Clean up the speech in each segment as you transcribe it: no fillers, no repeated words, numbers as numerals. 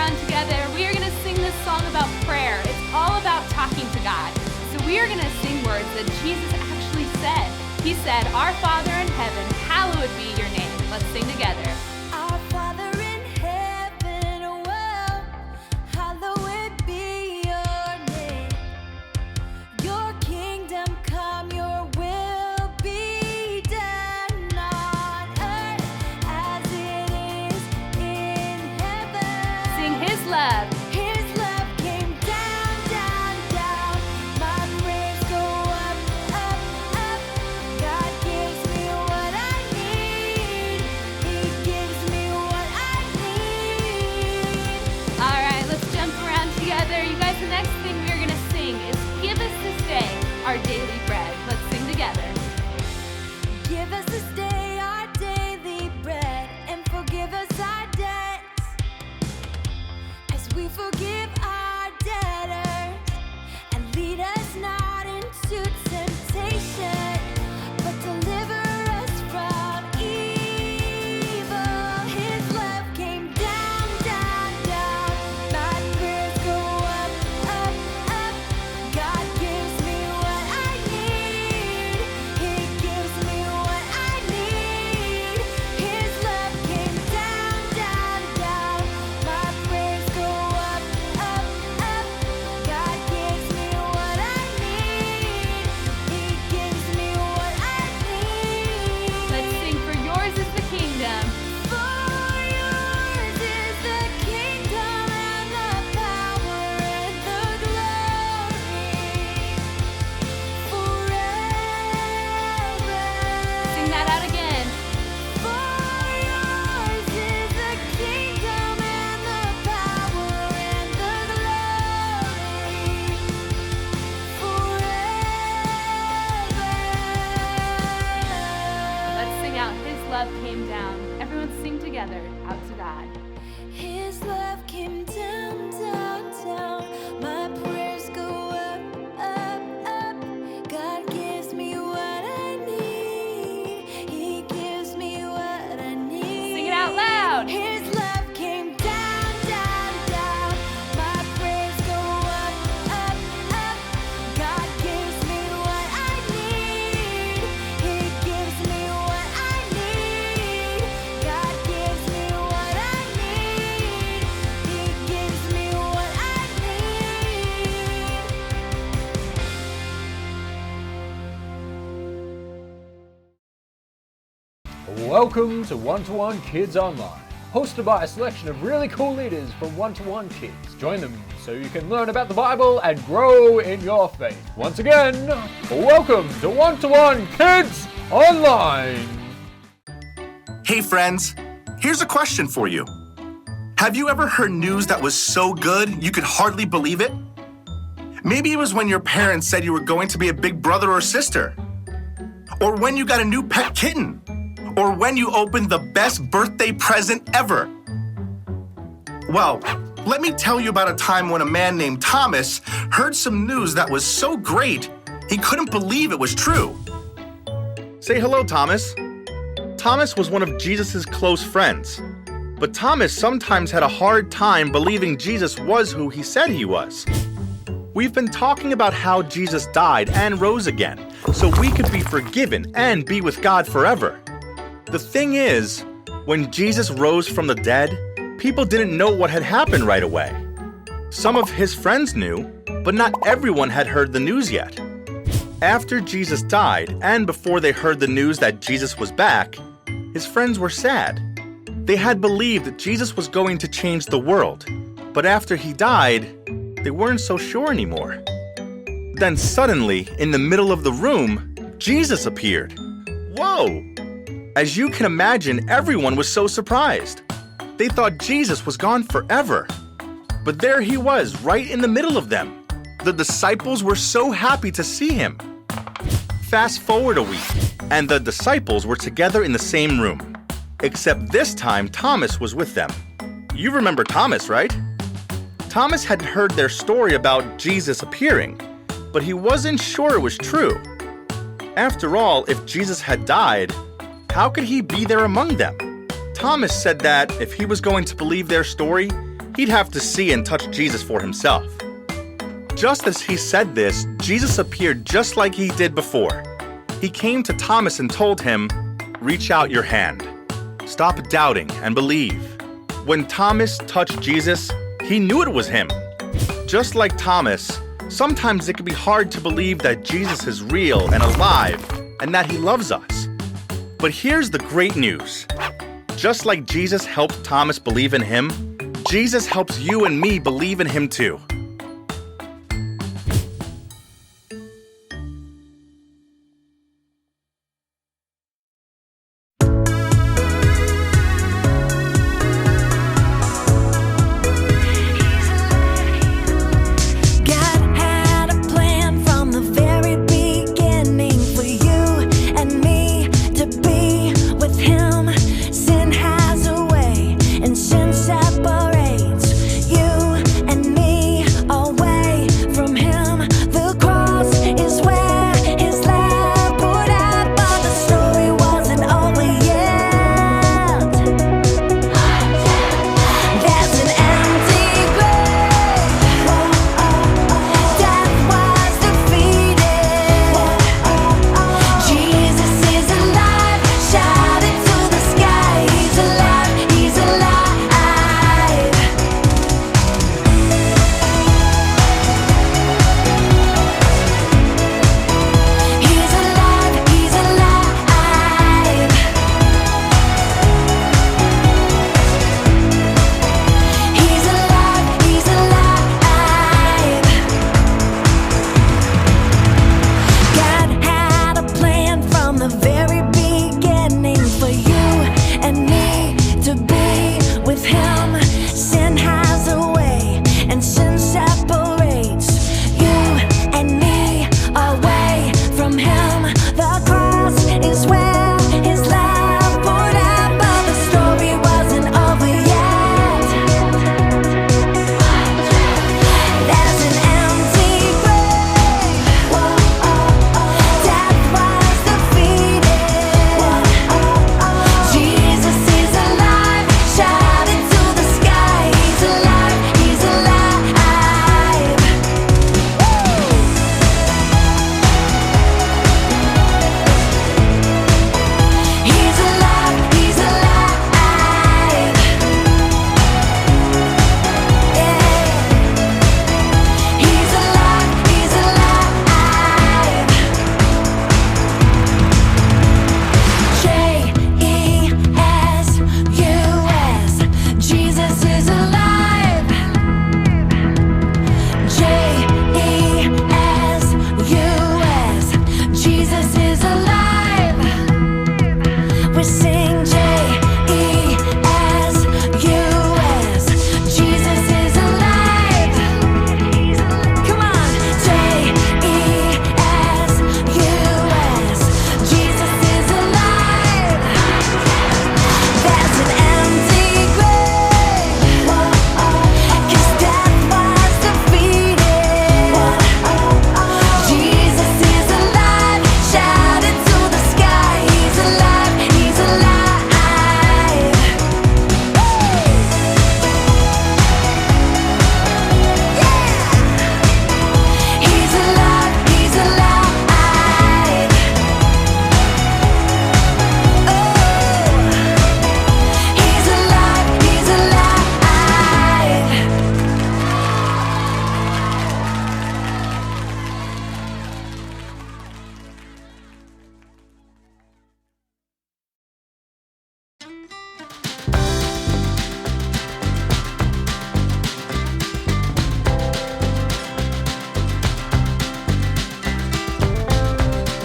around together. We are going to sing this song about prayer. It's all about talking to God. So we are going to sing words that Jesus actually said. He said, "Our Father in heaven, hallowed be your name." Let's sing together. Our Father in heaven, well, hallowed be your name. Your kingdom come, your will be done on earth as it is in heaven. Sing His love. His love came down, down, down. My prayers go up, up, up. God gives me what I need. He gives me what I need. All right, let's jump around together. You guys, the next thing we're going to sing is "Give us this day our daily bread." Let's sing together. Give us this day our daily bread, and forgive us our debts, as we forgive our debtors. And lead us not into temptation, but deliver us from evil. His love came down, down, down. My prayers go up, up, up. God gives me what I need. He gives me what I need. His love came down, down, down. My prayers go up, up, up. God gives me what I need. He gives me what I need. Let's sing "For yours is the kingdom." For yours is the kingdom and the power and the glory forever. Sing that out again. For yours is the kingdom and the power and the glory forever. Let's sing out "His love came down." Everyone sing together out to God. His love came down, down, down. My prayers go up, up, up. God gives me what I need. He gives me what I need. Sing it out loud. His love came down, down, down. My prayers go up, up, up. God gives me what I need. He gives me what I need. God gives me what I need. He gives me what I need. Welcome to One-to-One Kids Online, hosted by a selection of really cool leaders from One-to-One Kids. Join them so you can learn about the Bible and grow in your faith. Once again, welcome to One-to-One Kids Online. Hey friends, here's a question for you. Have you ever heard news that was so good you could hardly believe it? Maybe it was when your parents said you were going to be a big brother or sister. Or when you got a new pet kitten. Or when you opened the best birthday present ever. Well, let me tell you about a time when a man named Thomas heard some news that was so great he couldn't believe it was true. Say hello, Thomas. Thomas was one of Jesus' close friends. But Thomas sometimes had a hard time believing Jesus was who he said he was. We've been talking about how Jesus died and rose again, so we could be forgiven and be with God forever. The thing is, when Jesus rose from the dead, people didn't know what had happened right away. Some of his friends knew, but not everyone had heard the news yet. After Jesus died, and before they heard the news that Jesus was back, his friends were sad. They had believed that Jesus was going to change the world, but after he died, they weren't so sure anymore. Then suddenly, in the middle of the room, Jesus appeared. Whoa! As you can imagine, everyone was so surprised. They thought Jesus was gone forever. But there he was, right in the middle of them. The disciples were so happy to see him. Fast forward a week, and the disciples were together in the same room. Except this time, Thomas was with them. You remember Thomas, right? Thomas had heard their story about Jesus appearing, but he wasn't sure it was true. After all, if Jesus had died, how could he be there among them? Thomas said that if he was going to believe their story, he'd have to see and touch Jesus for himself. Just as he said this, Jesus appeared just like he did before. He came to Thomas and told him, "Reach out your hand. Stop doubting and believe." When Thomas touched Jesus, he knew it was him. Just like Thomas, sometimes it can be hard to believe that Jesus is real and alive and that he loves us. But here's the great news. Just like Jesus helped Thomas believe in him, Jesus helps you and me believe in him too.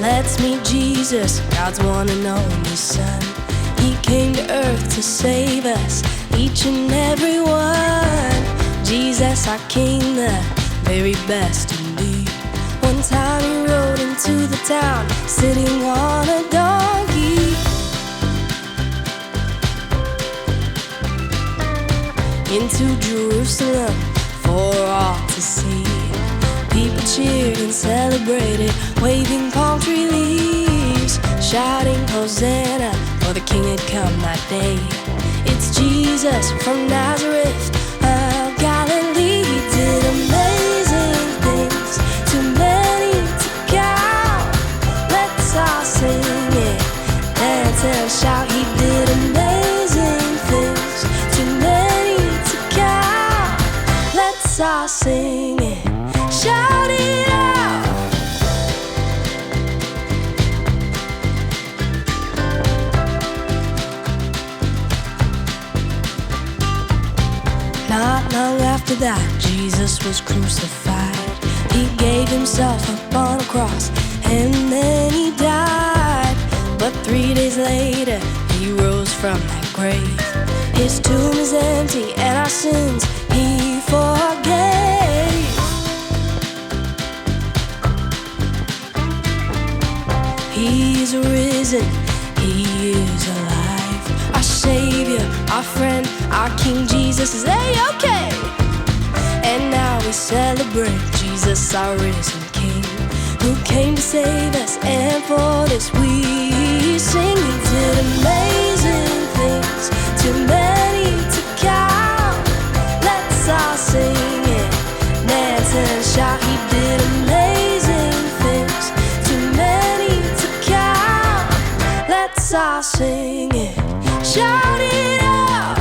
Let's meet Jesus, God's one and only Son. He came to earth to save us, each and every one. Jesus, our King, the very best indeed. One time he rode into the town, sitting on a donkey. Into Jerusalem for all to see. People cheered and celebrated, waving palm tree leaves, shouting Hosanna, for the King had come that day. It's Jesus from Nazareth, Let's all sing it. Shout it out. Not long after that, Jesus was crucified. He gave himself up on a cross, and then he died. But 3 days later, he rose from that grave. His tomb is empty, and our sins he forgave. He's risen, he is alive. Our Savior, our friend, our King Jesus is A-okay. And now we celebrate Jesus, our risen King, who came to save us, and for this we sing. He did amazing things, too many to count. Let's all sing it, dance and shout. He did amazing things, too many to count. Let's all sing it, shout it out.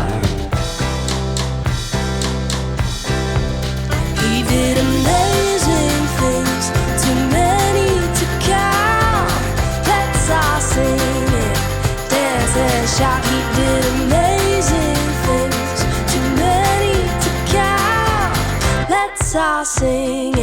He did amazing things, too many to count. Let's all sing it, dance and shout. He did amazing things, too many to count. Let's all sing it.